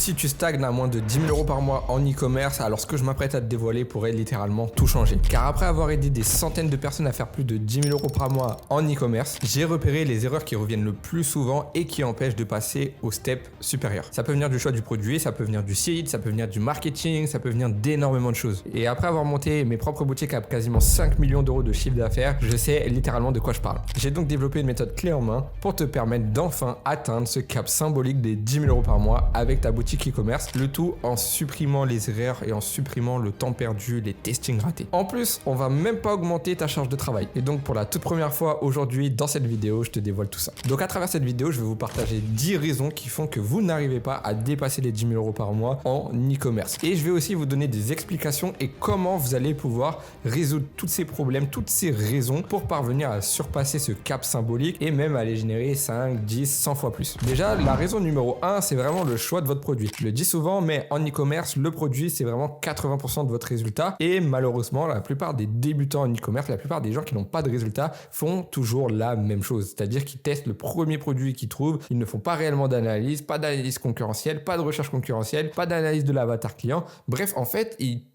Si tu stagnes à moins de 10 000 € par mois en e-commerce, alors ce que je m'apprête à te dévoiler pourrait littéralement tout changer. Car après avoir aidé des centaines de personnes à faire plus de 10 000 € par mois en e-commerce, j'ai repéré les erreurs qui reviennent le plus souvent et qui empêchent de passer au step supérieur. Ça peut venir du choix du produit, ça peut venir du site, ça peut venir du marketing, ça peut venir d'énormément de choses. Et après avoir monté mes propres boutiques à quasiment 5 millions d'euros de chiffre d'affaires, je sais littéralement de quoi je parle. J'ai donc développé une méthode clé en main pour te permettre d'enfin atteindre ce cap symbolique des 10 000 € par mois avec ta boutique e-commerce, le tout en supprimant les erreurs et en supprimant le temps perdu, les testings ratés. En plus, on va même pas augmenter ta charge de travail. Et donc pour la toute première fois aujourd'hui dans cette vidéo, je te dévoile tout ça. Donc à travers cette vidéo, je vais vous partager 10 raisons qui font que vous n'arrivez pas à dépasser les 10 000 € par mois en e-commerce. Et je vais aussi vous donner des explications et comment vous allez pouvoir résoudre tous ces problèmes, toutes ces raisons pour parvenir à surpasser ce cap symbolique et même aller générer 5, 10, 100 fois plus. Déjà, la raison numéro 1, c'est vraiment le choix de votre produit. Je le dis souvent, mais en e-commerce, le produit, c'est vraiment 80% de votre résultat. Et malheureusement, la plupart des débutants en e-commerce, la plupart des gens qui n'ont pas de résultat font toujours la même chose. C'est-à-dire qu'ils testent le premier produit qu'ils trouvent. Ils ne font pas réellement d'analyse, pas d'analyse concurrentielle, pas de recherche concurrentielle, pas d'analyse de l'avatar client. Bref, en fait,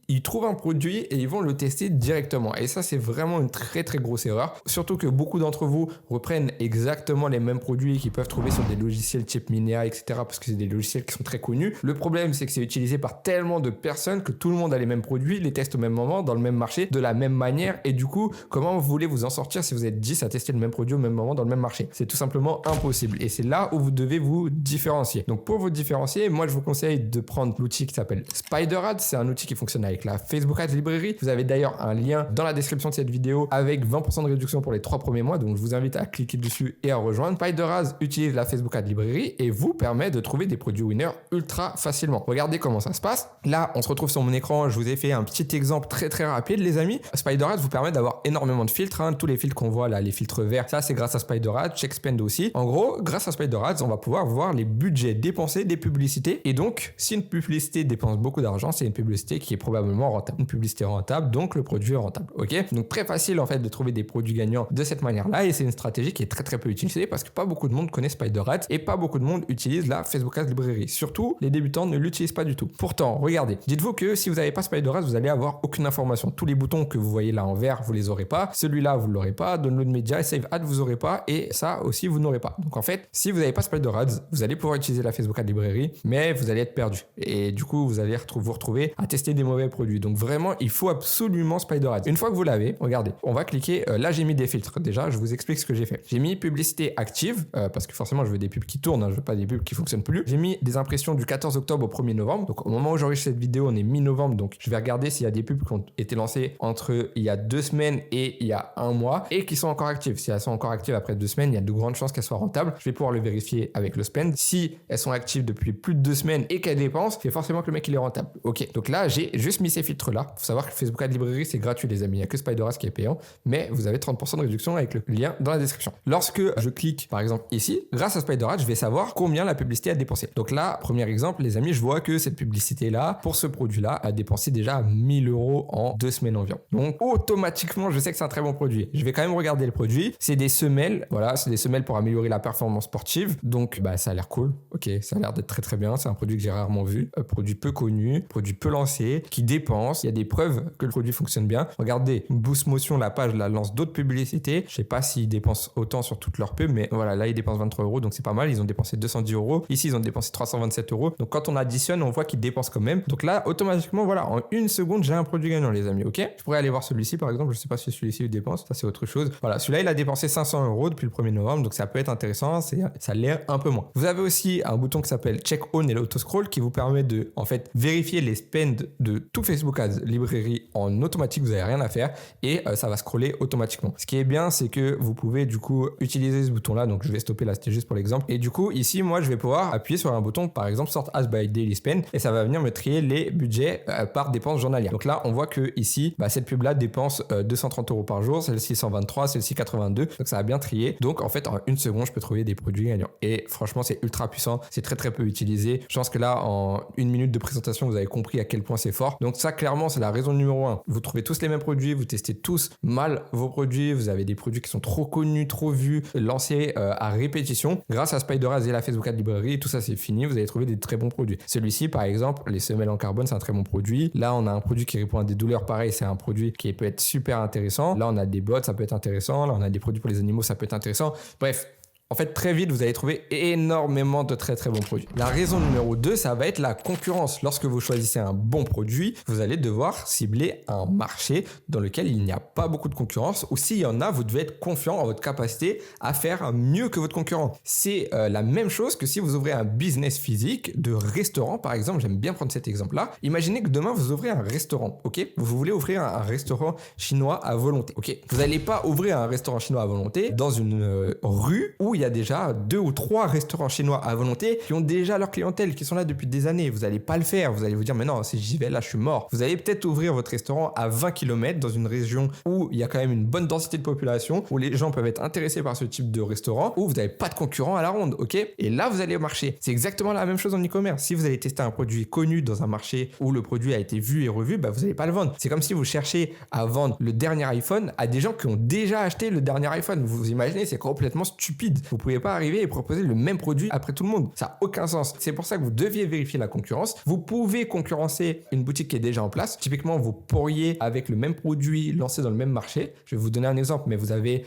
ils trouvent un produit et ils vont le tester directement. Et ça, c'est vraiment une très très grosse erreur. Surtout que beaucoup d'entre vous reprennent exactement les mêmes produits qu'ils peuvent trouver sur des logiciels type Minea, etc. Parce que c'est des logiciels qui sont très connus. Le problème, c'est que c'est utilisé par tellement de personnes que tout le monde a les mêmes produits, les teste au même moment, dans le même marché, de la même manière. Et du coup, comment vous voulez vous en sortir si vous êtes 10 à tester le même produit au même moment dans le même marché? C'est tout simplement impossible. Et c'est là où vous devez vous différencier. Donc pour vous différencier, moi, je vous conseille de prendre l'outil qui s'appelle SpiderAds. C'est un outil qui fonctionne avec la Facebook Ads Librairie. Vous avez d'ailleurs un lien dans la description de cette vidéo avec 20% de réduction pour les 3 premiers mois. Donc, je vous invite à cliquer dessus et à rejoindre. SpiderAds utilise la Facebook Ads Librairie et vous permet de trouver des produits winners ultra facilement. Regardez comment ça se passe. Là, on se retrouve sur mon écran. Je vous ai fait un petit exemple très très rapide, les amis. SpiderAds vous permet d'avoir énormément de filtres. Tous les filtres qu'on voit là, les filtres verts, ça c'est grâce à SpiderAds. Checkspend aussi. En gros, grâce à SpiderAds, on va pouvoir voir les budgets dépensés des publicités. Et donc, si une publicité dépense beaucoup d'argent, c'est une publicité qui est probablement rentable. Une publicité rentable, donc le produit est rentable. Ok? Donc très facile en fait de trouver des produits gagnants de cette manière-là et c'est une stratégie qui est très très peu utilisée parce que pas beaucoup de monde connaît SpiderAds et pas beaucoup de monde utilise la Facebook Ads Librairie. Surtout, les débutants ne l'utilisent pas du tout. Pourtant, regardez, dites-vous que si vous n'avez pas SpiderAds, vous allez avoir aucune information. Tous les boutons que vous voyez là en vert, vous les aurez pas. Celui-là, vous l'aurez pas. Download Media et Save Ad, vous aurez pas. Et ça aussi, vous n'aurez pas. Donc en fait, si vous n'avez pas SpiderAds, vous allez pouvoir utiliser la Facebook Ads Librairie, mais vous allez être perdu. Et du coup, vous allez vous retrouver à tester des mauvais produits. Donc vraiment, il faut absolument SpiderAds. Une fois que vous l'avez, regardez, on va cliquer. Là, j'ai mis des filtres. Déjà, je vous explique ce que j'ai fait. J'ai mis publicité active parce que forcément, je veux des pubs qui tournent. Je veux pas des pubs qui fonctionnent plus. J'ai mis des impressions du 14 octobre au 1er novembre. Donc, au moment où j'enregistre cette vidéo, on est mi-novembre. Donc, je vais regarder s'il y a des pubs qui ont été lancées entre il y a 2 semaines et il y a 1 mois et qui sont encore actives. Si elles sont encore actives après 2 semaines, il y a de grandes chances qu'elles soient rentables. Je vais pouvoir le vérifier avec le spend. Si elles sont actives depuis plus de 2 semaines et qu'elles dépensent, c'est forcément que le mec il est rentable. Ok. Donc là, j'ai juste mis ces filtres là. Faut savoir que Facebook Ads Librairie, c'est gratuit, les amis. Il n'y a que SpiderAds qui est payant, mais vous avez 30% de réduction avec le lien dans la description. Lorsque je clique, par exemple, ici, grâce à SpiderAds, je vais savoir combien la publicité a dépensé. Donc là, premier exemple, les amis, je vois que cette publicité-là, pour ce produit-là, a dépensé déjà 1 000 € en 2 semaines environ. Donc, automatiquement, je sais que c'est un très bon produit. Je vais quand même regarder le produit. C'est des semelles. Voilà, c'est des semelles pour améliorer la performance sportive. Donc, ça a l'air cool. Ok, ça a l'air d'être très très bien. C'est un produit que j'ai rarement vu. Produit peu connu, produit peu lancé, qui dépense. Il y a des preuves que le produit fonctionne bien. Regardez, Boost Motion, la page là, lance d'autres publicités. Je sais pas s'ils dépensent autant sur toutes leurs pubs, mais voilà, là ils dépensent 23 €, donc c'est pas mal. Ils ont dépensé 210 €. Ici, ils ont dépensé 327 €. Donc quand on additionne, on voit qu'ils dépensent quand même. Donc là, automatiquement, voilà, en 1 seconde, j'ai un produit gagnant, les amis. Ok? Je pourrais aller voir celui-ci, par exemple. Je sais pas si celui-ci il dépense. Ça, c'est autre chose. Voilà, celui-là, il a dépensé 500 € depuis le 1er novembre, donc ça peut être intéressant. Ça l'est un peu moins. Vous avez aussi un bouton qui s'appelle Check On et l'auto-scroll qui vous permet de, en fait, vérifier les spends de tout Facebook Ads Librairie en automatique. Vous n'avez rien à faire et ça va scroller automatiquement. Ce qui est bien, c'est que vous pouvez du coup utiliser ce bouton là. Donc je vais stopper là, c'était juste pour l'exemple. Et du coup ici, moi je vais pouvoir appuyer sur un bouton, par exemple Sort As by Daily Spend, et ça va venir me trier les budgets par dépenses journalières. Donc là on voit que ici cette pub là dépense 230 € par jour, celle-ci 123, celle-ci 82, donc ça va bien trier. Donc en fait en 1 seconde je peux trouver des produits gagnants et franchement c'est ultra puissant, c'est très très peu utilisé. Je pense que là en 1 minute de présentation vous avez compris à quel point c'est fort. Donc Donc ça, clairement, c'est la raison numéro 1. Vous trouvez tous les mêmes produits, vous testez tous mal vos produits, vous avez des produits qui sont trop connus, trop vus, lancés à répétition. Grâce à Spider-Ads et la Facebook Ad Librairie, tout ça c'est fini, vous allez trouver des très bons produits. Celui-ci, par exemple, les semelles en carbone, c'est un très bon produit. Là, on a un produit qui répond à des douleurs, pareil, c'est un produit qui peut être super intéressant. Là, on a des bots, ça peut être intéressant. Là, on a des produits pour les animaux, ça peut être intéressant. Bref. En fait, très vite, vous allez trouver énormément de très très bons produits. La raison numéro 2, ça va être la concurrence. Lorsque vous choisissez un bon produit, vous allez devoir cibler un marché dans lequel il n'y a pas beaucoup de concurrence, ou s'il y en a, vous devez être confiant en votre capacité à faire mieux que votre concurrent. C'est la même chose que si vous ouvrez un business physique de restaurant, par exemple. J'aime bien prendre cet exemple-là. Imaginez que demain, vous ouvrez un restaurant, ok? Vous voulez ouvrir un restaurant chinois à volonté, ok? Vous n'allez pas ouvrir un restaurant chinois à volonté dans une rue où il y a déjà 2 ou 3 restaurants chinois à volonté qui ont déjà leur clientèle, qui sont là depuis des années. Vous n'allez pas le faire. Vous allez vous dire, mais non, si j'y vais là, je suis mort. Vous allez peut-être ouvrir votre restaurant à 20 km dans une région où il y a quand même une bonne densité de population, où les gens peuvent être intéressés par ce type de restaurant, où vous n'avez pas de concurrent à la ronde, ok? Et là, vous allez marcher. C'est exactement la même chose en e-commerce. Si vous allez tester un produit connu dans un marché où le produit a été vu et revu, bah, vous n'allez pas le vendre. C'est comme si vous cherchez à vendre le dernier iPhone à des gens qui ont déjà acheté le dernier iPhone. Vous imaginez, c'est complètement stupide. Vous pouvez pas arriver et proposer le même produit après tout le monde. Ça n'a aucun sens. C'est pour ça que vous deviez vérifier la concurrence. Vous pouvez concurrencer une boutique qui est déjà en place. Typiquement, vous pourriez, avec le même produit, lancer dans le même marché. Je vais vous donner un exemple, mais vous avez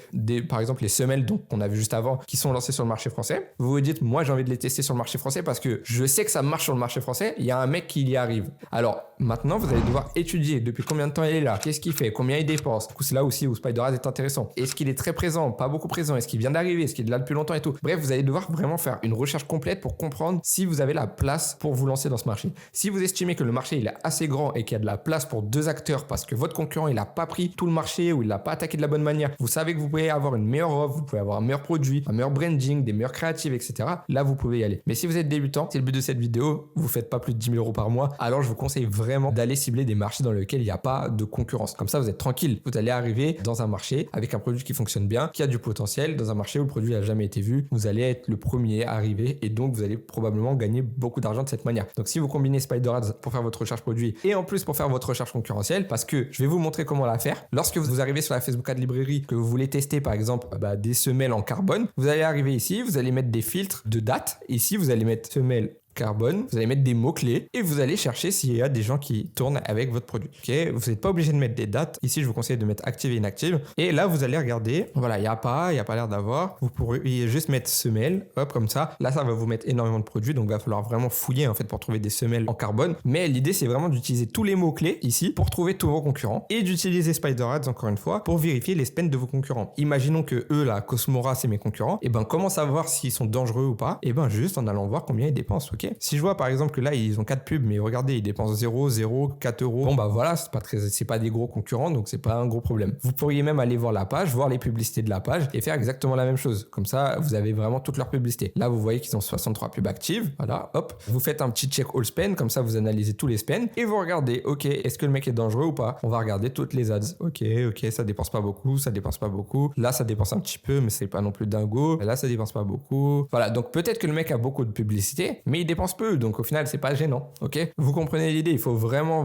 par exemple les semelles qu'on a vu juste avant qui sont lancées sur le marché français. Vous vous dites, moi j'ai envie de les tester sur le marché français parce que je sais que ça marche sur le marché français. Il y a un mec qui y arrive. Alors maintenant, vous allez devoir étudier depuis combien de temps il est là, qu'est-ce qu'il fait, combien il dépense. Du coup, c'est là aussi où Spider-Ads est intéressant. Est-ce qu'il est très présent, pas beaucoup présent, est-ce qu'il vient d'arriver, est-ce qu'il est là depuis longtemps et tout. Bref, vous allez devoir vraiment faire une recherche complète pour comprendre si vous avez la place pour vous lancer dans ce marché. Si vous estimez que le marché il est assez grand et qu'il y a de la place pour 2 acteurs parce que votre concurrent il n'a pas pris tout le marché ou il l'a pas attaqué de la bonne manière, vous savez que vous pouvez avoir une meilleure offre, vous pouvez avoir un meilleur produit, un meilleur branding, des meilleures créatives, etc. Là, vous pouvez y aller. Mais si vous êtes débutant, c'est le but de cette vidéo, vous faites pas plus de 10 000 € par mois, alors je vous conseille vraiment d'aller cibler des marchés dans lesquels il n'y a pas de concurrence. Comme ça, vous êtes tranquille. Vous allez arriver dans un marché avec un produit qui fonctionne bien, qui a du potentiel, dans un marché où le produit n'a jamais été vu. Vous allez être le premier à arriver et donc vous allez probablement gagner beaucoup d'argent de cette manière. Donc si vous combinez Spider-Ads pour faire votre recherche produit et en plus pour faire votre recherche concurrentielle, parce que je vais vous montrer comment la faire. Lorsque vous arrivez sur la Facebook Ad Librairie, que vous voulez tester par exemple des semelles en carbone, vous allez arriver ici, vous allez mettre des filtres de date. Ici, vous allez mettre semelles carbone, vous allez mettre des mots-clés et vous allez chercher s'il y a des gens qui tournent avec votre produit. Ok, vous n'êtes pas obligé de mettre des dates. Ici, je vous conseille de mettre active et inactive. Et là, vous allez regarder. Voilà, il n'y a pas l'air d'avoir. Vous pourriez juste mettre semelles, hop, comme ça. Là, ça va vous mettre énormément de produits. Donc, il va falloir vraiment fouiller en fait pour trouver des semelles en carbone. Mais l'idée, c'est vraiment d'utiliser tous les mots-clés ici pour trouver tous vos concurrents et d'utiliser Spider-Ads encore une fois pour vérifier les spends de vos concurrents. Imaginons que eux, là, Cosmora, c'est mes concurrents. Et ben, comment savoir s'ils sont dangereux ou pas? Et ben, juste en allant voir combien ils dépensent, ok? Si je vois par exemple que là ils ont 4 pubs, mais regardez, ils dépensent 0, 0, 4 €. Bon bah voilà, c'est pas des gros concurrents, donc c'est pas un gros problème. Vous pourriez même aller voir la page, voir les publicités de la page et faire exactement la même chose. Comme ça, vous avez vraiment toutes leurs publicités. Là, vous voyez qu'ils ont 63 pubs actives. Voilà, hop. Vous faites un petit check all spend, comme ça vous analysez tous les spends et vous regardez, ok, est-ce que le mec est dangereux ou pas? On va regarder toutes les ads. Ok, ça dépense pas beaucoup, ça dépense pas beaucoup. Là, ça dépense un petit peu, mais c'est pas non plus dingo. Là, ça dépense pas beaucoup. Voilà, donc peut-être que le mec a beaucoup de publicité, mais il dépense peu. Donc au final, c'est pas gênant, ok? Vous comprenez l'idée, il faut vraiment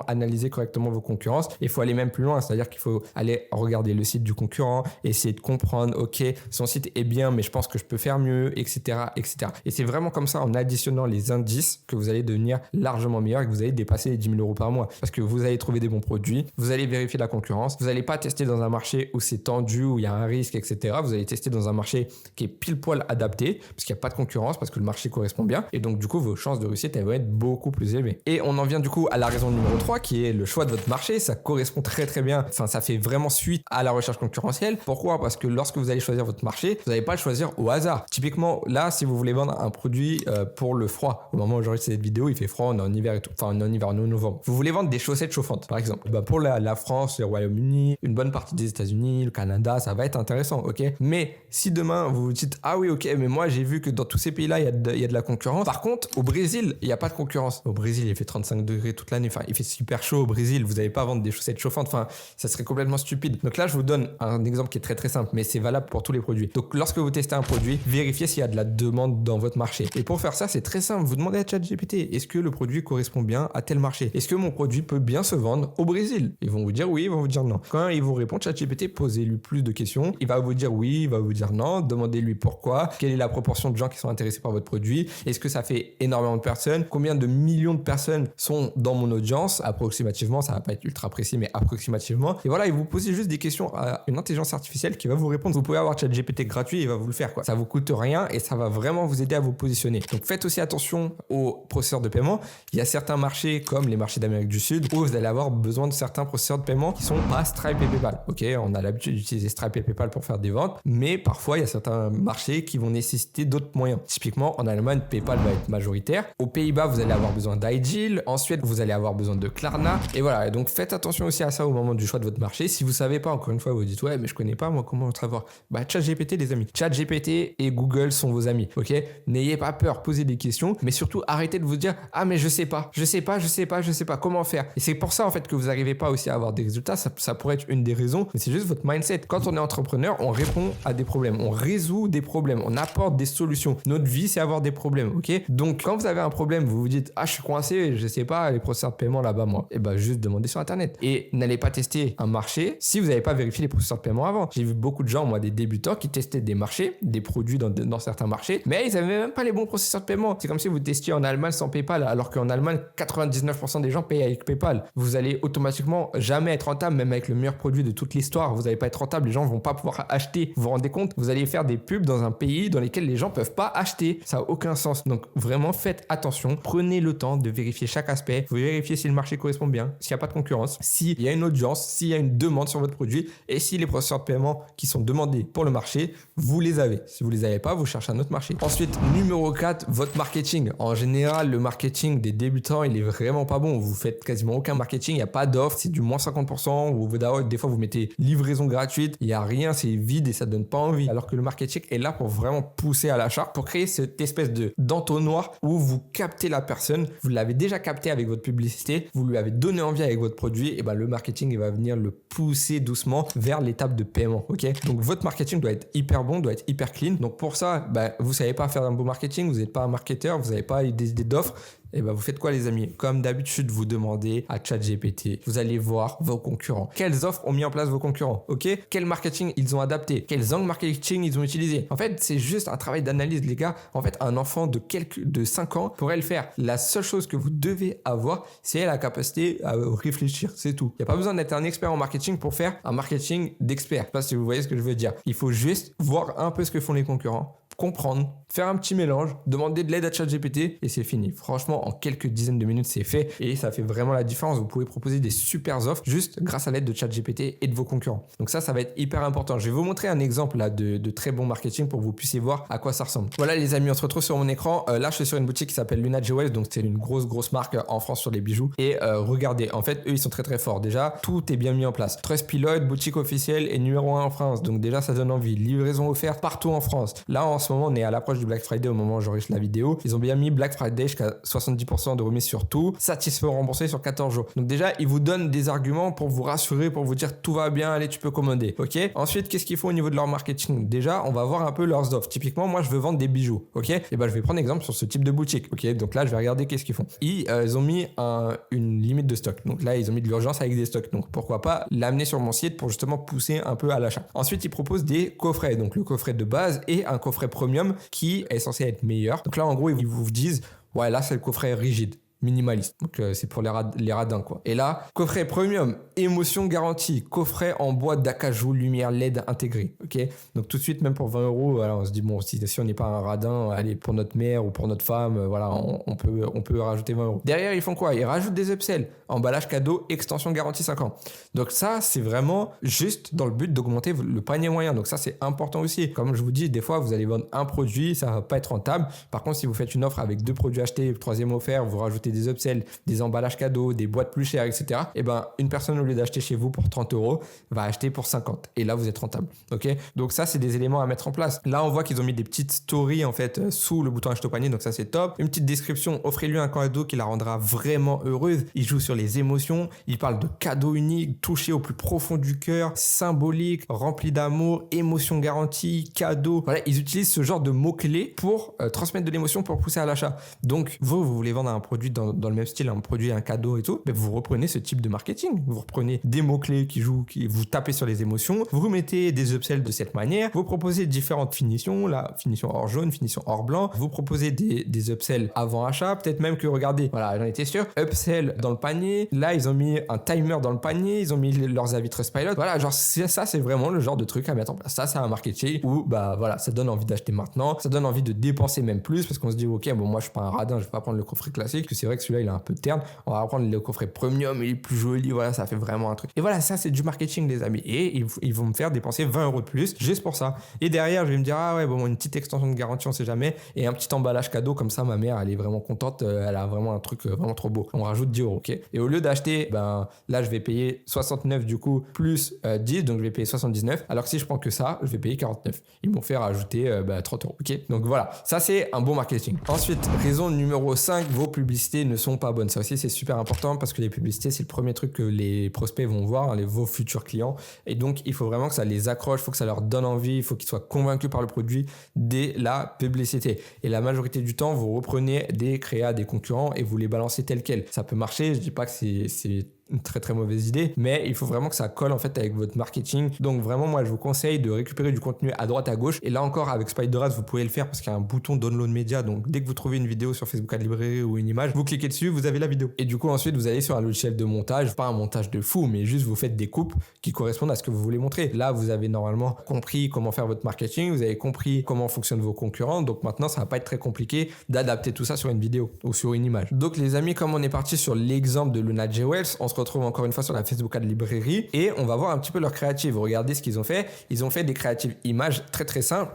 analyser correctement vos concurrences. Il faut aller même plus loin, c'est-à-dire qu'il faut aller regarder le site du concurrent, essayer de comprendre, ok, son site est bien, mais je pense que je peux faire mieux, etc., etc. Et c'est vraiment comme ça, en additionnant les indices, que vous allez devenir largement meilleur et que vous allez dépasser les 10 000 € par mois. Parce que vous allez trouver des bons produits, vous allez vérifier la concurrence, vous n'allez pas tester dans un marché où c'est tendu, où il y a un risque, etc. Vous allez tester dans un marché qui est pile poil adapté, parce qu'il n'y a pas de concurrence, parce que le marché correspond bien. Et donc, du coup, vos chances de réussite, elles vont être beaucoup plus élevées. Et on en vient du coup à la raison numéro 3, qui est le choix de votre marché. Ça correspond très bien, enfin, ça fait vraiment suite à la recherche concurrentielle. Pourquoi? Parce que lorsque vous allez choisir votre marché, vous n'allez pas le choisir au hasard. Typiquement, là, si vous voulez vendre un produit pour le froid, au moment où j'enregistre cette vidéo, il fait froid, on est en hiver et tout. Enfin, on est en hiver, on est en novembre. Vous voulez vendre des chaussettes chauffantes, par exemple. Pour la France, le Royaume-Uni, une bonne partie des États-Unis, le Canada, ça va être intéressant, ok? Mais si demain vous vous dites, ah oui, ok, mais moi j'ai vu que dans tous ces pays-là, il y a de la concurrence, Par contre, au Brésil, il n'y a pas de concurrence. Au Brésil, il fait 35 degrés toute l'année. Enfin, il fait super chaud au Brésil. Vous n'allez pas vendre des chaussettes chauffantes. Enfin, ça serait complètement stupide. Donc là, je vous donne un exemple qui est très très simple, mais c'est valable pour tous les produits. Donc lorsque vous testez un produit, vérifiez s'il y a de la demande dans votre marché. Et pour faire ça, c'est très simple. Vous demandez à ChatGPT, est-ce que le produit correspond bien à tel marché? Est-ce que mon produit peut bien se vendre au Brésil? Ils vont vous dire oui, ils vont vous dire non. Quand ils vous répondent, ChatGPT, posez-lui plus de questions. Il va vous dire oui, il va vous dire non. Demandez-lui pourquoi. Quelle est la proportion de gens qui sont intéressés par votre produit? Est-ce que ça fait énormément de personnes? Combien de millions de personnes sont dans mon audience? Approximativement, ça va pas être ultra précis, mais approximativement. Et voilà, et vous posez juste des questions à une intelligence artificielle qui va vous répondre. Vous pouvez avoir ChatGPT gratuit, il va vous le faire, quoi. Ça vous coûte rien et ça va vraiment vous aider à vous positionner. Donc faites aussi attention aux processeurs de paiement. Il y a certains marchés comme les marchés d'Amérique du Sud où vous allez avoir besoin de certains processeurs de paiement qui sont pas Stripe et PayPal. Ok, on a l'habitude d'utiliser Stripe et PayPal pour faire des ventes, mais parfois il y a certains marchés qui vont nécessiter d'autres moyens. Typiquement en Allemagne, PayPal va être majoritaire. Aux Pays-Bas, vous allez avoir besoin d'iDeal. Ensuite, vous allez avoir besoin de Klarna. Et voilà, et donc faites attention aussi à ça au moment du choix de votre marché. Si vous savez pas, encore une fois, vous dites ouais, mais je connais pas moi comment savoir. Bah ChatGPT les amis. ChatGPT et Google sont vos amis. Ok, n'ayez pas peur, posez des questions, mais surtout arrêtez de vous dire ah mais je sais pas comment faire. Et c'est pour ça en fait que vous n'arrivez pas aussi à avoir des résultats. Ça pourrait être une des raisons, mais c'est juste votre mindset. Quand on est entrepreneur, on répond à des problèmes, on résout des problèmes, on apporte des solutions. Notre vie, c'est avoir des problèmes, ok? Donc quand vous avez un problème, vous vous dites ah je suis coincé, je sais pas les processeurs de paiement là-bas moi. Et ben juste demandez sur internet. Et n'allez pas tester un marché si vous n'avez pas vérifié les processeurs de paiement avant. J'ai vu beaucoup de gens, moi des débutants, qui testaient des marchés, des produits dans certains marchés, mais ils n'avaient même pas les bons processeurs de paiement. C'est comme si vous testiez en Allemagne sans PayPal, alors qu'en Allemagne 99% des gens payent avec PayPal. Vous allez automatiquement jamais être rentable, même avec le meilleur produit de toute l'histoire. Vous n'allez pas être rentable, les gens vont pas pouvoir acheter. Vous vous rendez compte? Vous allez faire des pubs dans un pays dans lequel les gens peuvent pas acheter. Ça n'a aucun sens. Donc vraiment faites attention. Prenez le temps de vérifier chaque aspect. Vous vérifiez si le marché correspond bien, s'il n'y a pas de concurrence, s'il y a une audience, s'il y a une demande sur votre produit et si les processeurs de paiement qui sont demandés pour le marché, vous les avez. Si vous les avez pas, vous cherchez un autre marché. Ensuite, numéro 4, votre marketing. En général, le marketing des débutants, il est vraiment pas bon. Vous faites quasiment aucun marketing, il n'y a pas d'offre, c'est du moins 50%, ou des fois vous mettez livraison gratuite, il n'y a rien, c'est vide et ça donne pas envie. Alors que le marketing est là pour vraiment pousser à l'achat, pour créer cette espèce d'entonnoir où vous captez la personne, vous l'avez déjà capté avec votre publicité, vous lui avez donné envie avec votre produit, et ben le marketing il va venir le pousser doucement vers l'étape de paiement, ok? Donc votre marketing doit être hyper bon, doit être hyper clean. Donc pour ça, vous savez pas faire un beau marketing, vous n'êtes pas un marketeur, vous n'avez pas des idées d'offres. Et vous faites quoi les amis? Comme d'habitude, vous demandez à ChatGPT. Vous allez voir vos concurrents. Quelles offres ont mis en place vos concurrents? Ok? Quel marketing ils ont adapté? Quels angles marketing ils ont utilisés? En fait, c'est juste un travail d'analyse, les gars. En fait, un enfant de 5 ans pourrait le faire. La seule chose que vous devez avoir, c'est la capacité à réfléchir. C'est tout. Il n'y a pas besoin d'être un expert en marketing pour faire un marketing d'expert. Je ne sais pas si vous voyez ce que je veux dire. Il faut juste voir un peu ce que font les concurrents, comprendre, faire un petit mélange, demander de l'aide à ChatGPT et c'est fini. Franchement, en quelques dizaines de minutes, c'est fait et ça fait vraiment la différence. Vous pouvez proposer des super offres juste grâce à l'aide de ChatGPT et de vos concurrents. Donc ça va être hyper important. Je vais vous montrer un exemple là de très bon marketing pour que vous puissiez voir à quoi ça ressemble. Voilà les amis, on se retrouve sur mon écran. Là, je suis sur une boutique qui s'appelle Luna Jewels, donc c'est une grosse marque en France sur les bijoux. Et regardez, en fait, eux, ils sont très très forts. Déjà, tout est bien mis en place. Trustpilot, boutique officielle et numéro 1 en France. Donc déjà, ça donne envie. Livraison offerte partout en France. Là, en ce moment, on est à l'approche du Black Friday au moment où j'enregistre la vidéo. Ils ont bien mis Black Friday jusqu'à 70% de remise sur tout, satisfait ou remboursé sur 14 jours. Donc déjà, ils vous donnent des arguments pour vous rassurer, pour vous dire tout va bien, allez, tu peux commander. Ok. Ensuite, qu'est-ce qu'ils font au niveau de leur marketing? Déjà, on va voir un peu leurs offres. Typiquement, moi, je veux vendre des bijoux. Ok. Et je vais prendre exemple sur ce type de boutique. Ok. Donc là, je vais regarder qu'est-ce qu'ils font. Ils ont mis une limite de stock. Donc là, ils ont mis de l'urgence avec des stocks. Donc pourquoi pas l'amener sur mon site pour justement pousser un peu à l'achat. Ensuite, ils proposent des coffrets. Donc le coffret de base et un coffret premium qui est censé être meilleur. Donc là, en gros, ils vous disent, ouais, là, c'est le coffret rigide, minimaliste. Donc c'est pour les radins, quoi. Et là, coffret premium, émotion garantie, coffret en bois d'acajou, lumière LED intégrée. Ok. Donc tout de suite, même pour 20 euros, on se dit, bon, si on n'est pas un radin, allez, pour notre mère ou pour notre femme, on peut rajouter 20 euros. Derrière, ils font quoi? Ils rajoutent des upsells. Emballage cadeau, extension garantie 5 ans. Donc ça, c'est vraiment juste dans le but d'augmenter le panier moyen. Donc ça, c'est important aussi. Comme je vous dis, des fois, vous allez vendre un produit, ça va pas être rentable. Par contre, si vous faites une offre avec 2 produits achetés, le 3e offert, vous rajoutez des upsells, des emballages cadeaux, des boîtes plus chères, etc. Et ben, une personne, au lieu d'acheter chez vous pour 30 euros, va acheter pour 50. Et là, vous êtes rentable. Ok? Donc ça, c'est des éléments à mettre en place. Là, on voit qu'ils ont mis des petites stories, en fait, sous le bouton acheter au panier. Donc ça, c'est top. Une petite description. Offrez-lui un cadeau qui la rendra vraiment heureuse. Il joue sur les émotions. Il parle de cadeaux uniques, touchés au plus profond du cœur, symbolique, rempli d'amour, émotion garantie, cadeau. Voilà, ils utilisent ce genre de mots-clés pour transmettre de l'émotion, pour pousser à l'achat. Donc, vous voulez vendre un produit dans le même style, un produit, un cadeau et tout, mais vous reprenez ce type de marketing. Vous reprenez des mots-clés qui jouent, qui vous tapez sur les émotions, vous remettez des upsells de cette manière, vous proposez différentes finitions, la finition hors jaune, finition hors blanc, vous proposez des upsells avant achat, peut-être même que, regardez, voilà, j'en étais sûr, upsell dans le panier, là, ils ont mis un timer dans le panier, ils ont mis leurs avis Trustpilot, voilà, genre, ça, c'est vraiment le genre de truc à mettre en place. Ça, c'est un marketing où, bah, voilà, ça donne envie d'acheter maintenant, ça donne envie de dépenser même plus, parce qu'on se dit, ok, bon, moi, je suis pas un radin, je vais pas prendre le coffret classique, parce que c'est vrai que celui-là, il est un peu terne, on va prendre le coffret premium, il est plus joli, voilà, ça fait vraiment un truc. Et voilà, ça, c'est du marketing, les amis. Et ils vont me faire dépenser 20 euros de plus, juste pour ça. Et derrière, je vais me dire, ah ouais, bon, une petite extension de garantie, on sait jamais, et un petit emballage cadeau, comme ça, ma mère, elle est vraiment contente, elle a vraiment un truc vraiment trop beau. On rajoute 10 euros, ok? Et au lieu d'acheter, ben, là, je vais payer 69 du coup, plus 10, donc je vais payer 79, alors que si je prends que ça, je vais payer 49. Ils m'ont fait rajouter 30 euros, ok? Donc voilà, ça, c'est un bon marketing. Ensuite, raison numéro 5, vos publicités ne sont pas bonnes. Ça aussi, c'est super important parce que les publicités, c'est le premier truc que les prospects vont voir, hein, vos futurs clients. Et donc, il faut vraiment que ça les accroche, il faut que ça leur donne envie, il faut qu'ils soient convaincus par le produit dès la publicité. Et la majorité du temps, vous reprenez des créas des concurrents et vous les balancez tels quels. Ça peut marcher, je dis pas que c'est une très très mauvaise idée, mais il faut vraiment que ça colle en fait avec votre marketing. Donc vraiment, moi je vous conseille de récupérer du contenu à droite à gauche, et là encore avec Spider-Ads vous pouvez le faire parce qu'il y a un bouton download média. Donc dès que vous trouvez une vidéo sur Facebook Ad Librairie ou une image, vous cliquez dessus, vous avez la vidéo, et du coup ensuite vous allez sur un logiciel de montage, pas un montage de fou, mais juste vous faites des coupes qui correspondent à ce que vous voulez montrer. Là vous avez normalement compris comment faire votre marketing, vous avez compris comment fonctionnent vos concurrents, donc maintenant ça va pas être très compliqué d'adapter tout ça sur une vidéo ou sur une image. Donc les amis, comme on est parti sur l'exemple de Luna J. Wells, on se retrouve encore une fois sur la Facebook Ad Librairie et on va voir un petit peu leurs créatives. Regardez ce qu'ils ont fait. Ils ont fait des créatives images très très simples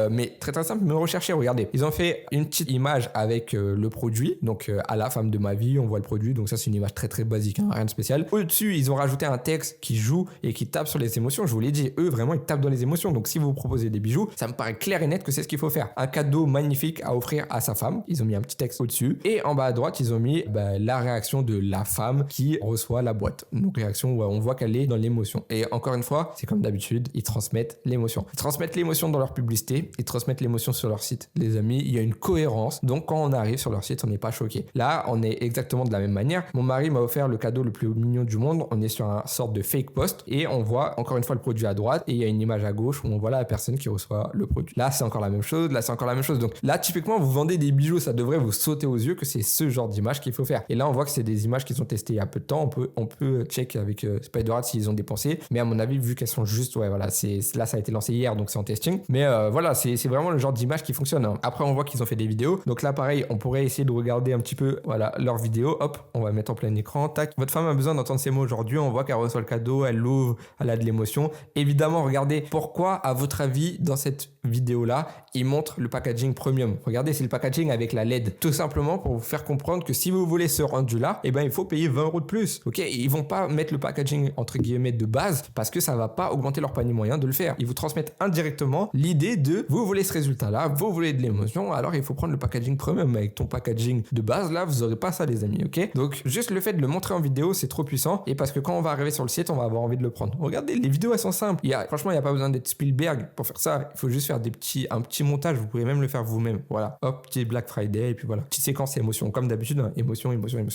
mais très très simples, mais recherchées. Regardez, ils ont fait une petite image avec le produit, donc à la femme de ma vie, on voit le produit, donc ça c'est une image très très basique, hein, rien de spécial. Au-dessus, ils ont rajouté un texte qui joue et qui tape sur les émotions. Je vous l'ai dit, eux vraiment ils tapent dans les émotions. Donc si vous proposez des bijoux, ça me paraît clair et net que c'est ce qu'il faut faire. Un cadeau magnifique à offrir à sa femme. Ils ont mis un petit texte au-dessus et en bas à droite, ils ont mis la réaction de la femme qui reçoit la boîte. Donc réaction où on voit qu'elle est dans l'émotion. Et encore une fois, c'est comme d'habitude, ils transmettent l'émotion. Ils transmettent l'émotion dans leur publicité, ils transmettent l'émotion sur leur site. Les amis, il y a une cohérence. Donc quand on arrive sur leur site, on n'est pas choqué. Là, on est exactement de la même manière. Mon mari m'a offert le cadeau le plus mignon du monde. On est sur un sorte de fake post et on voit encore une fois le produit à droite et il y a une image à gauche où on voit la personne qui reçoit le produit. Là, c'est encore la même chose. Là, c'est encore la même chose. Donc là, typiquement, vous vendez des bijoux, ça devrait vous sauter aux yeux que c'est ce genre d'image qu'il faut faire. Et là, on voit que c'est des images qui sont testées il y a peu de temps. On peut check avec Spider-Ads s'ils ont dépensé, mais à mon avis, vu qu'elles sont juste, ouais, voilà, là ça a été lancé hier, donc c'est en testing, mais voilà, c'est vraiment le genre d'image qui fonctionne, hein. Après, on voit qu'ils ont fait des vidéos, donc là pareil, on pourrait essayer de regarder un petit peu, voilà, leurs vidéos. Hop, on va mettre en plein écran, tac. Votre femme a besoin d'entendre ces mots aujourd'hui, on voit qu'elle reçoit le cadeau, elle l'ouvre, elle a de l'émotion. Évidemment, regardez pourquoi, à votre avis, dans cette vidéo là, il montre le packaging premium. Regardez, c'est le packaging avec la LED, tout simplement pour vous faire comprendre que si vous voulez ce rendu là, eh ben il faut payer 20 euros de plus. Ok, ils vont pas mettre le packaging entre guillemets de base parce que ça va pas augmenter leur panier moyen de le faire. Ils vous transmettent indirectement l'idée de vous voulez ce résultat là, vous voulez de l'émotion, alors il faut prendre le packaging premium. Avec ton packaging de base là, vous aurez pas ça, les amis. Ok, donc juste le fait de le montrer en vidéo, c'est trop puissant, et parce que quand on va arriver sur le site, on va avoir envie de le prendre. Regardez, les vidéos elles sont simples. Franchement, il y a pas besoin d'être Spielberg pour faire ça. Il faut juste faire un petit montage. Vous pouvez même le faire vous-même. Voilà, hop, petit Black Friday et puis voilà, petite séquence émotion comme d'habitude, hein. Émotion.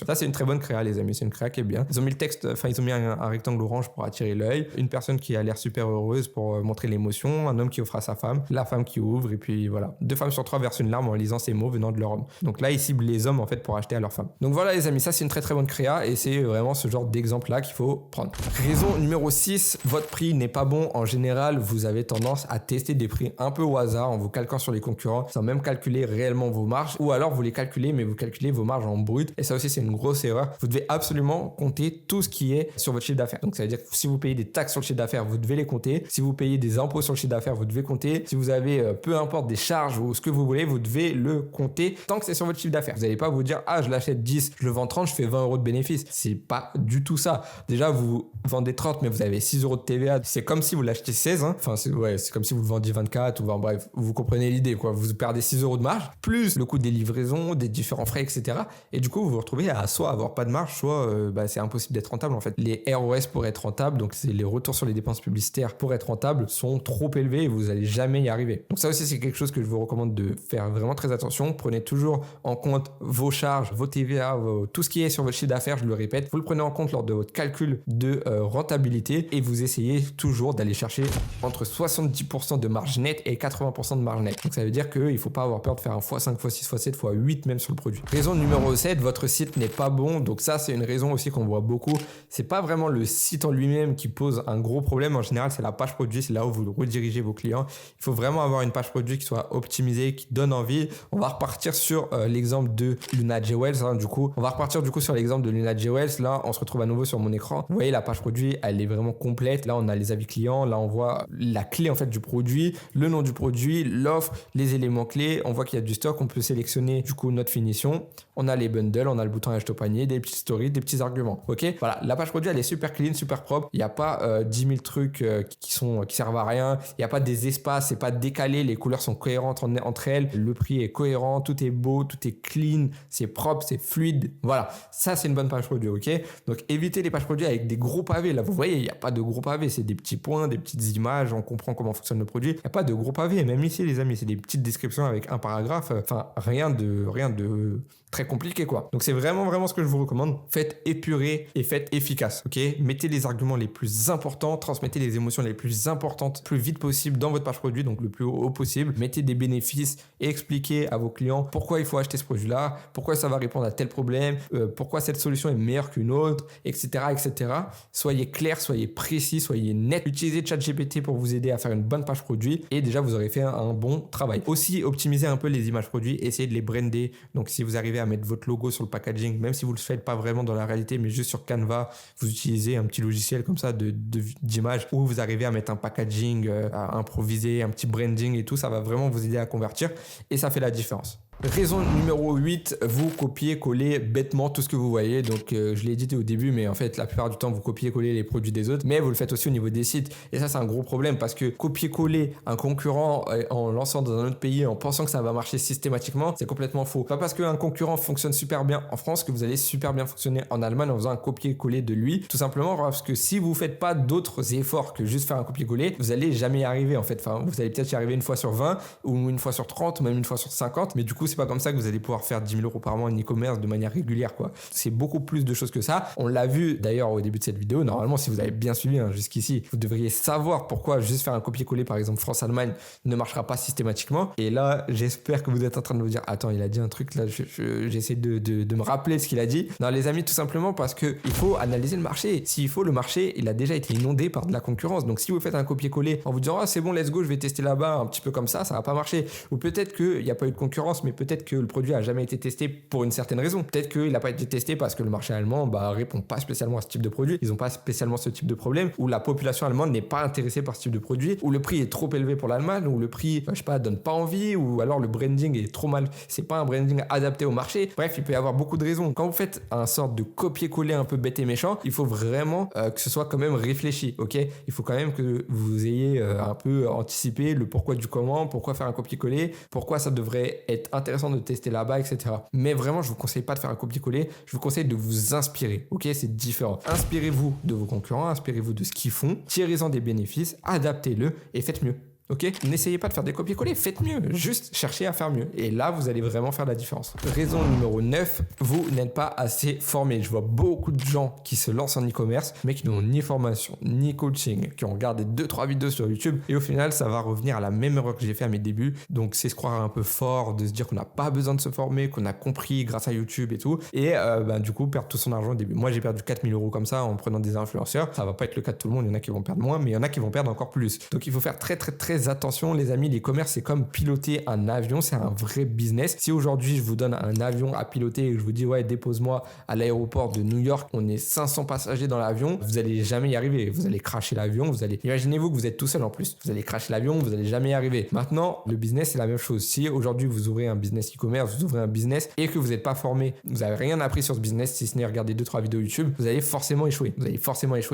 Ça c'est une très bonne créa, les amis. C'est une créa qui est bien. Ils ont mis le texte, enfin ils ont mis un rectangle orange pour attirer l'œil, une personne qui a l'air super heureuse pour montrer l'émotion, un homme qui offre à sa femme, la femme qui ouvre, et puis voilà, 2 femmes sur 3 versent une larme en lisant ces mots venant de leur homme. Donc là, ils ciblent les hommes en fait pour acheter à leur femme. Donc voilà, les amis, ça c'est une très très bonne créa et c'est vraiment ce genre d'exemple là qu'il faut prendre. Raison numéro 6, votre prix n'est pas bon. En général, vous avez tendance à tester des prix un peu au hasard en vous calquant sur les concurrents sans même calculer réellement vos marges, ou alors vous les calculez mais vous calculez vos marges en brut, et ça aussi c'est une grosse erreur. Vous devez absolument compter tout ce qui est sur votre chiffre d'affaires. Donc ça veut dire que si vous payez des taxes sur le chiffre d'affaires, vous devez les compter. Si vous payez des impôts sur le chiffre d'affaires, vous devez compter. Si vous avez peu importe des charges ou ce que vous voulez, vous devez le compter tant que c'est sur votre chiffre d'affaires. Vous n'allez pas vous dire je l'achète 10, je le vends 30, je fais 20 euros de bénéfice. C'est pas du tout ça. Déjà vous vendez 30 mais vous avez 6 euros de TVA. C'est comme si vous l'achetez 16 hein. Enfin c'est comme si vous le vendiez 24 ou bref, vous comprenez l'idée quoi. Vous perdez 6 euros de marge plus le coût des livraisons, des différents frais, etc. Et du coup vous vous retrouvez à soit avoir pas de marge, soit c'est impossible d'être rentable en fait. Les ROS pour être rentable, donc c'est les retours sur les dépenses publicitaires pour être rentable, sont trop élevés et vous n'allez jamais y arriver. Donc ça aussi c'est quelque chose que je vous recommande de faire vraiment très attention. Prenez toujours en compte vos charges, vos TVA, tout ce qui est sur votre chiffre d'affaires, je le répète, vous le prenez en compte lors de votre calcul de rentabilité et vous essayez toujours d'aller chercher entre 70% de marge nette et 80% de marge nette. Donc ça veut dire qu'il ne faut pas avoir peur de faire un x5, x6, x7, x8 même sur le produit. Raison numéro 7, votre site n'est pas bon. Donc ça c'est une raison aussi qu'on voit beaucoup. C'est pas vraiment le site en lui-même qui pose un gros problème. En général c'est la page produit, c'est là où vous redirigez vos clients. Il faut vraiment avoir une page produit qui soit optimisée, qui donne envie. On va repartir sur l'exemple de Luna Jewels hein, du coup. On va repartir du coup sur l'exemple de Luna Jewels. Là on se retrouve à nouveau sur mon écran. Vous voyez la page produit, elle est vraiment complète. Là on a les avis clients, là on voit la clé en fait du produit, le nom du produit, l'offre, les éléments clés. On voit qu'il y a du stock, on peut sélectionner du coup notre finition. On a les bundles, on a le bouton acheter au panier, des petites stories, des petits arguments. Ok, voilà, la page produit elle est super clean, super propre. Il n'y a pas 10 000 trucs qui servent à rien. Il n'y a pas des espaces, c'est pas décalé, les couleurs sont cohérentes entre elles, le prix est cohérent, tout est beau, tout est clean, c'est propre, c'est fluide. Voilà, ça c'est une bonne page produit. Ok, donc évitez les pages produits avec des gros pavés. Là vous voyez, il n'y a pas de gros pavés, c'est des petits points, des petites images, on comprend comment fonctionne le produit. Il n'y a pas de gros pavés, même ici les amis, c'est des petites descriptions avec un paragraphe. Enfin rien de très compliqué quoi. Donc c'est vraiment ce que je vous recommande. Faites épuré et faites efficace. Ok, mettez les arguments les plus importants, transmettez les émotions les plus importantes le plus vite possible dans votre page produit, donc le plus haut possible. Mettez des bénéfices et expliquez à vos clients pourquoi il faut acheter ce produit là, pourquoi ça va répondre à tel problème, pourquoi cette solution est meilleure qu'une autre, etc. Soyez clair, soyez précis, soyez net. Utilisez ChatGPT pour vous aider à faire une bonne page produit et déjà vous aurez fait un bon travail. Aussi optimisez un peu les images produits, essayez de les brander. Donc si vous arrivez à mettre votre logo sur le packaging, même si vous le faites pas vraiment dans la réalité mais juste sur Canva, vous utilisez un petit logiciel comme ça d'image où vous arrivez à mettre un packaging, à improviser, un petit branding et tout, ça va vraiment vous aider à convertir et ça fait la différence. Raison numéro 8, vous copiez-collez bêtement tout ce que vous voyez. Donc je l'ai dit au début, mais en fait la plupart du temps vous copiez-collez les produits des autres, mais vous le faites aussi au niveau des sites. Et ça c'est un gros problème parce que copier-coller un concurrent en lançant dans un autre pays en pensant que ça va marcher systématiquement, c'est complètement faux. Pas parce qu'un concurrent fonctionne super bien en France que vous allez super bien fonctionner en Allemagne en faisant un copier-coller de lui. Tout simplement parce que si vous faites pas d'autres efforts que juste faire un copier-coller, vous allez jamais y arriver en fait. Enfin, vous allez peut-être y arriver une fois sur 20 ou une fois sur 30 ou même une fois sur 50, mais du coup c'est pas comme ça que vous allez pouvoir faire 10 000 euros par mois en e-commerce de manière régulière quoi. C'est beaucoup plus de choses que ça. On l'a vu d'ailleurs au début de cette vidéo. Normalement si vous avez bien suivi jusqu'ici, vous devriez savoir pourquoi juste faire un copier-coller par exemple France-Allemagne ne marchera pas systématiquement. Et là j'espère que vous êtes en train de vous dire attends il a dit un truc là, j'essaie de me rappeler ce qu'il a dit. Non les amis, tout simplement parce que il faut analyser le marché. S'il faut, le marché il a déjà été inondé par de la concurrence. Donc si vous faites un copier-coller en vous disant c'est bon let's go je vais tester là-bas un petit peu comme ça va pas marcher. Ou peut-être qu'il n'y a pas eu de concurrence mais peut-être que le produit a jamais été testé pour une certaine raison. Peut-être qu'il n'a pas été testé parce que le marché allemand répond pas spécialement à ce type de produit. Ils n'ont pas spécialement ce type de problème, ou la population allemande n'est pas intéressée par ce type de produit, ou le prix est trop élevé pour l'Allemagne, ou le prix, je sais pas, donne pas envie, ou alors le branding est trop mal. C'est pas un branding adapté au marché. Bref, il peut y avoir beaucoup de raisons. Quand vous faites un sorte de copier-coller un peu bête et méchant, il faut vraiment que ce soit quand même réfléchi, ok? Il faut quand même que vous ayez un peu anticipé le pourquoi du comment, pourquoi faire un copier-coller, pourquoi ça devrait être intéressant de tester là-bas, etc. Mais vraiment, je vous conseille pas de faire un copier-coller. Je vous conseille de vous inspirer. Ok, c'est différent. Inspirez-vous de vos concurrents, inspirez-vous de ce qu'ils font, tirez-en des bénéfices, adaptez-le et faites mieux. Ok, n'essayez pas de faire des copier-coller, faites mieux, juste cherchez à faire mieux. Et là, vous allez vraiment faire la différence. Raison numéro 9, vous n'êtes pas assez formé. Je vois beaucoup de gens qui se lancent en e-commerce, mais qui n'ont ni formation, ni coaching, qui ont regardé 2-3 vidéos sur YouTube, et au final, ça va revenir à la même erreur que j'ai fait à mes débuts. Donc, c'est se croire un peu fort, de se dire qu'on n'a pas besoin de se former, qu'on a compris grâce à YouTube et tout, et du coup, perdre tout son argent au début. Moi, j'ai perdu 4 000 euros comme ça en prenant des influenceurs. Ça va pas être le cas de tout le monde, il y en a qui vont perdre moins, mais il y en a qui vont perdre encore plus. Donc, il faut faire très très attention les amis, l'e-commerce c'est comme piloter un avion, c'est un vrai business. Si aujourd'hui je vous donne un avion à piloter et que je vous dis ouais dépose-moi à l'aéroport de New York, on est 500 passagers dans l'avion, vous allez jamais y arriver, vous allez cracher l'avion, imaginez-vous que vous êtes tout seul en plus, vous allez cracher l'avion, vous allez jamais y arriver. Maintenant le business c'est la même chose. Si aujourd'hui vous ouvrez un business e-commerce, vous ouvrez un business et que vous n'êtes pas formé, vous n'avez rien appris sur ce business si ce n'est regarder 2-3 vidéos YouTube, vous allez forcément échouer.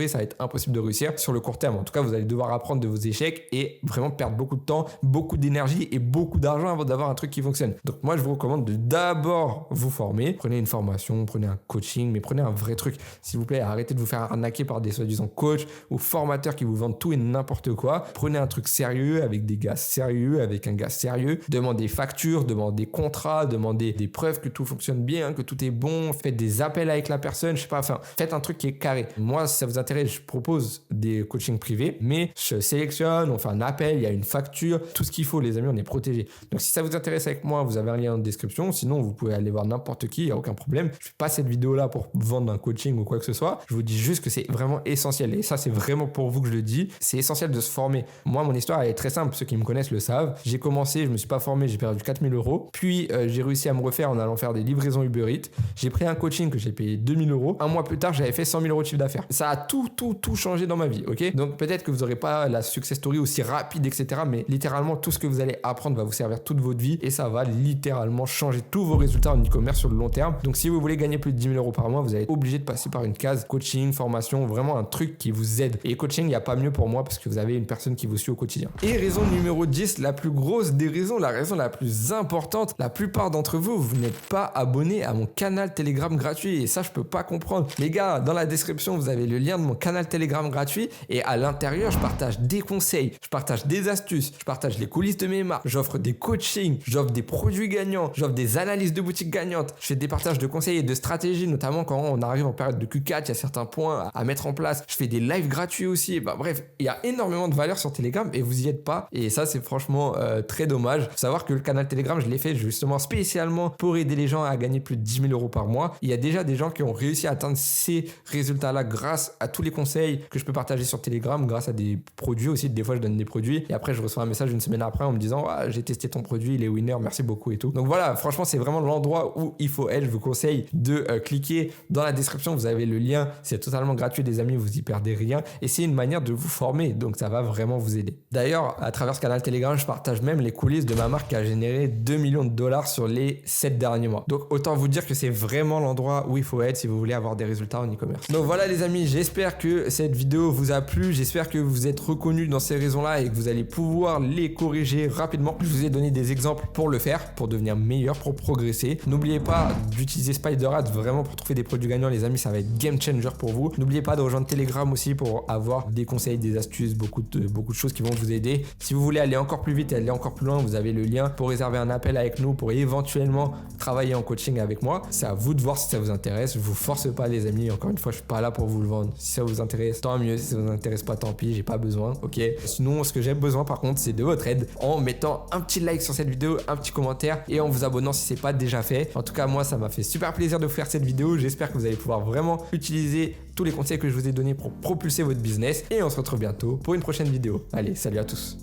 Ça va être impossible de réussir sur le court terme. En tout cas, vous allez devoir apprendre de vos échecs et vraiment perdre beaucoup de temps, beaucoup d'énergie et beaucoup d'argent avant d'avoir un truc qui fonctionne. Donc moi, je vous recommande de d'abord vous former. Prenez une formation, prenez un coaching, mais prenez un vrai truc. S'il vous plaît, arrêtez de vous faire arnaquer par des soi-disant coachs ou formateurs qui vous vendent tout et n'importe quoi. Prenez un truc sérieux avec des gars sérieux, avec un gars sérieux. Demandez factures, demandez contrats, demandez des preuves que tout fonctionne bien, que tout est bon. Faites des appels avec la personne, je sais pas, enfin, faites un truc qui est carré. Moi, si ça vous intéresse, je propose des coachings privés, mais je sélectionne, on fait un appel, il y a une facture, tout ce qu'il faut, les amis, on est protégés. Donc, si ça vous intéresse avec moi, vous avez un lien en description. Sinon, vous pouvez aller voir n'importe qui, il n'y a aucun problème. Je fais pas cette vidéo-là pour vendre un coaching ou quoi que ce soit. Je vous dis juste que c'est vraiment essentiel. Et ça, c'est vraiment pour vous que je le dis. C'est essentiel de se former. Moi, mon histoire, elle est très simple. Ceux qui me connaissent le savent. J'ai commencé, je me suis pas formé, j'ai perdu 4000 €. Puis, j'ai réussi à me refaire en allant faire des livraisons Uber Eats. J'ai pris un coaching que j'ai payé 2000 €. Un mois plus tard, j'avais fait 100 000 € de chiffre d'affaires. Ça a tout changé dans ma vie, ok? Donc peut-être que vous n'aurez pas la success story aussi rapide, etc. Mais littéralement, tout ce que vous allez apprendre va vous servir toute votre vie et ça va littéralement changer tous vos résultats en e-commerce sur le long terme. Donc si vous voulez gagner plus de 10 000 € par mois, vous allez être obligé de passer par une case coaching, formation, vraiment un truc qui vous aide. Et coaching, il n'y a pas mieux pour moi parce que vous avez une personne qui vous suit au quotidien. Et raison numéro 10, la plus grosse des raisons, la raison la plus importante, la plupart d'entre vous, vous n'êtes pas abonné à mon canal Telegram gratuit et ça, je peux pas comprendre. Les gars, dans la description, vous avez le lien de mon canal Telegram gratuit et à l'intérieur, je partage des conseils, je partage des astuces, je partage les coulisses de mes marques, j'offre des coachings, j'offre des produits gagnants, j'offre des analyses de boutiques gagnantes, je fais des partages de conseils et de stratégies, notamment quand on arrive en période de Q4, il y a certains points à mettre en place. Je fais des lives gratuits aussi. Bah, bref, il y a énormément de valeur sur Telegram et vous y êtes pas. Et ça, c'est franchement très dommage. Faut savoir que le canal Telegram, je l'ai fait justement spécialement pour aider les gens à gagner plus de 10 000 € par mois. Il y a déjà des gens qui ont réussi à atteindre ces résultats-là grâce à tous les conseils que je peux partager sur Telegram, grâce à des produits aussi. Des fois, je donne des produits et après, je reçois un message une semaine après en me disant ah, j'ai testé ton produit, il est winner, merci beaucoup et tout. Donc voilà, franchement, c'est vraiment l'endroit où il faut être. Je vous conseille de cliquer dans la description. Vous avez le lien. C'est totalement gratuit, les amis. Vous y perdez rien et c'est une manière de vous former. Donc ça va vraiment vous aider. D'ailleurs, à travers ce canal Telegram, je partage même les coulisses de ma marque qui a généré 2 millions de $ sur les 7 derniers mois. Donc autant vous dire que c'est vraiment l'endroit où il faut être si vous voulez avoir des résultats en e-commerce. Donc voilà les amis, j'espère que cette vidéo vous a plu, j'espère que vous êtes reconnus dans ces raisons-là et que vous allez pouvoir les corriger rapidement. Je vous ai donné des exemples pour le faire, pour devenir meilleur, pour progresser. N'oubliez pas d'utiliser SpiderAds vraiment pour trouver des produits gagnants les amis, ça va être game changer pour vous. N'oubliez pas de rejoindre Telegram aussi pour avoir des conseils, des astuces, beaucoup de choses qui vont vous aider. Si vous voulez aller encore plus vite et aller encore plus loin, vous avez le lien pour réserver un appel avec nous pour éventuellement travailler en coaching avec moi. C'est à vous de voir si ça vous intéresse. Je vous force pas les amis, encore une fois je suis pas là pour vous le vendre. Si ça vous intéresse, tant mieux. Si ça vous intéresse pas, tant pis, j'ai pas besoin, ok. Sinon ce que j'ai besoin par contre c'est de votre aide en mettant un petit like sur cette vidéo, un petit commentaire et en vous abonnant si c'est pas déjà fait. En tout cas moi ça m'a fait super plaisir de vous faire cette vidéo. J'espère que vous allez pouvoir vraiment utiliser tous les conseils que je vous ai donnés pour propulser votre business et on se retrouve bientôt pour une prochaine vidéo. Allez, salut à tous.